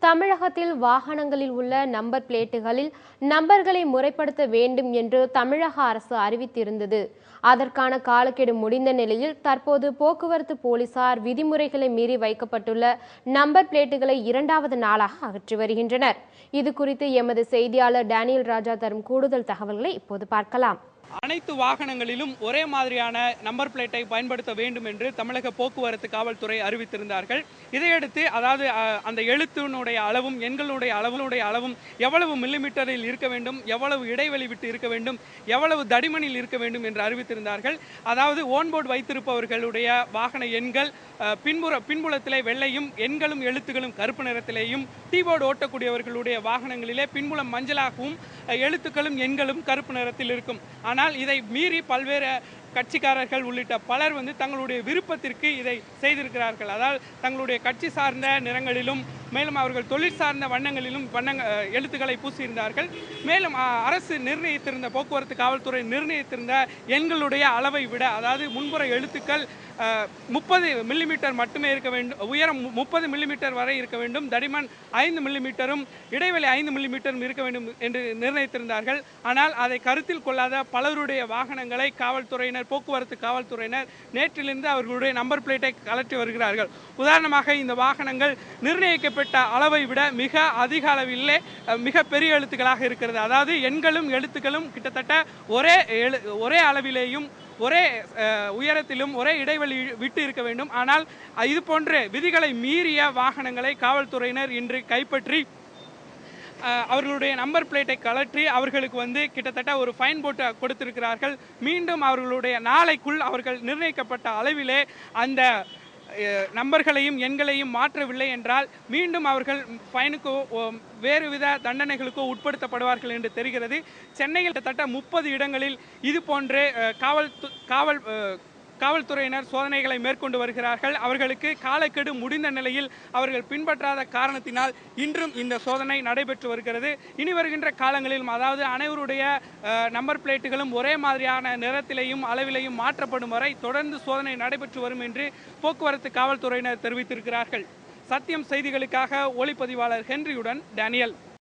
தமிழகத்தில் வாகனங்களில் உள்ள நம்பர் பிளேட்டுகளில் நம்பர்களை முறைப்படுத்த வேண்டும் என்று தமிழக அரசு அறிவித்திருந்தது. அதற்கான காலக்கெடு முடிந்த நிலையில் தற்போது போக்குவரத்து போலீசார் விதிமுறைகளை மீறி வைக்கப்பட்டுள்ள நம்பர் பிளேட்டுகளை இரண்டாவது நாளாக அகற்றி வருகின்றனர். இது குறித்து எமது செய்தியாளர் டேனியல் ராஜா தரும் கூடுதல் தகவல்களை இப்போது பார்க்கலாம். அனைத்து வாகனங்களிலும் ஒரே மாதிரியான நம்பர் பிளேட்டை பயன்படுத்த வேண்டும் என்று தமிழக போக்குவரத்து காவல்துறை அறிவித்திருந்தார்கள். இதையடுத்து அதாவது அந்த எழுத்தினுடைய அளவும் எண்களுடைய அளவும் எவ்வளவு மில்லிமீட்டரில் இருக்க வேண்டும், எவ்வளவு இடைவெளி விட்டு இருக்க வேண்டும், எவ்வளவு தடிமனில் இருக்க வேண்டும் என்று அறிவித்திருந்தார்கள். அதாவது ஓன்போர்டு வைத்திருப்பவர்களுடைய வாகன எண்கள் பின்புலத்திலே வெள்ளையும் எண்களும் எழுத்துக்களும் கருப்பு நிறத்திலேயும், டீபோர்டு ஓட்டக்கூடியவர்களுடைய வாகனங்களிலே பின்புலம் மஞ்சளாகவும் எழுத்துக்களும் எண்களும் கருப்பு நிறத்தில் இருக்கும். ஆனால் இதை மீறி பல்வேறு கட்சிக்காரர்கள் உள்ளிட்ட பலர் தங்களுடைய விருப்பத்திற்கு இதை செய்திருக்கிறார்கள். அதாவது தங்களுடைய கட்சி சார்ந்த நிறங்களிலும் மேலும் அவர்கள் தொழில் சார்ந்த வண்ணங்களிலும் எழுத்துக்களை பூசியிருந்தார்கள். மேலும் அரசு நிர்ணயித்திருந்த போக்குவரத்து காவல்துறை நிர்ணயித்திருந்த எண்களுடைய அளவை விட, அதாவது முன்புற எழுத்துக்கள் 30 மில்லிமீட்டர் மட்டுமே இருக்க வேண்டும், உயரம் 30 மில்லிமீட்டர் வரை இருக்க வேண்டும், தடிமன் 5 மில்லிமீட்டரும் இடைவெளி 5 மில்லிமீட்டரும் இருக்க வேண்டும் என்று நிர்ணயித்திருந்தார்கள். ஆனால் அதை கருத்தில் கொள்ளாத பலருடைய வாகனங்களை போக்குவரத்து காவல்துறையினர் நேற்றிலிருந்து அவர்களுடைய நம்பர் பிளேட்டை கலற்றி வருகிறார்கள். உதாரணமாக இந்த வாகனங்கள் நிர்ணயிக்கப்பட்ட அளவை விட மிக அதிக அளவிலே மிக பெரிய எழுத்துக்களாக இருக்கிறது. அதாவது எண்களும் எழுத்துக்களும் கிட்டத்தட்ட ஒரே அளவிலேயும் ஒரே உயரத்திலும் ஒரே இடைவெளி விட்டு இருக்க வேண்டும். ஆனால் இது போன்ற விதிகளை மீறிய வாகனங்களை காவல்துறையினர் இன்று கைப்பற்றி அவர்களுடைய நம்பர் பிளேட்டை கலற்றி அவர்களுக்கு கிட்டத்தட்ட ஒரு ஃபைன் போட்டு கொடுத்திருக்கிறார்கள். மீண்டும் அவர்களுடைய நாளைக்குள் அவர்கள் நிர்ணயிக்கப்பட்ட அளவிலே அந்த நம்பர்களையும் எண்களையும் மாற்றவில்லை என்றால் மீண்டும் அவர்கள் ஃபைனுக்கோ வேறுவித தண்டனைகளுக்கோ உட்படுத்தப்படுவார்கள் என்று தெரிகிறது. சென்னையில் கிட்டத்தட்ட 30 இடங்களில் இது போன்று காவல்துறையினர் சோதனைகளை மேற்கொண்டு வருகிறார்கள். அவர்களுக்கு காலக்கெடு முடிந்த நிலையில் அவர்கள் பின்பற்றாத காரணத்தினால் இன்றும் இந்த சோதனை நடைபெற்று வருகிறது. இனி வருகின்ற காலங்களிலும், அதாவது அனைவருடைய நம்பர் பிளேட்டுகளும் ஒரே மாதிரியான நிறத்திலேயும் அளவிலையும் மாற்றப்படும் வரை தொடர்ந்து சோதனை நடைபெற்று வரும் என்று போக்குவரத்து காவல்துறையினர் தெரிவித்திருக்கிறார்கள். சத்தியம் செய்திகளுக்காக ஒளிப்பதிவாளர் ஹென்ரியுடன் டேனியல்.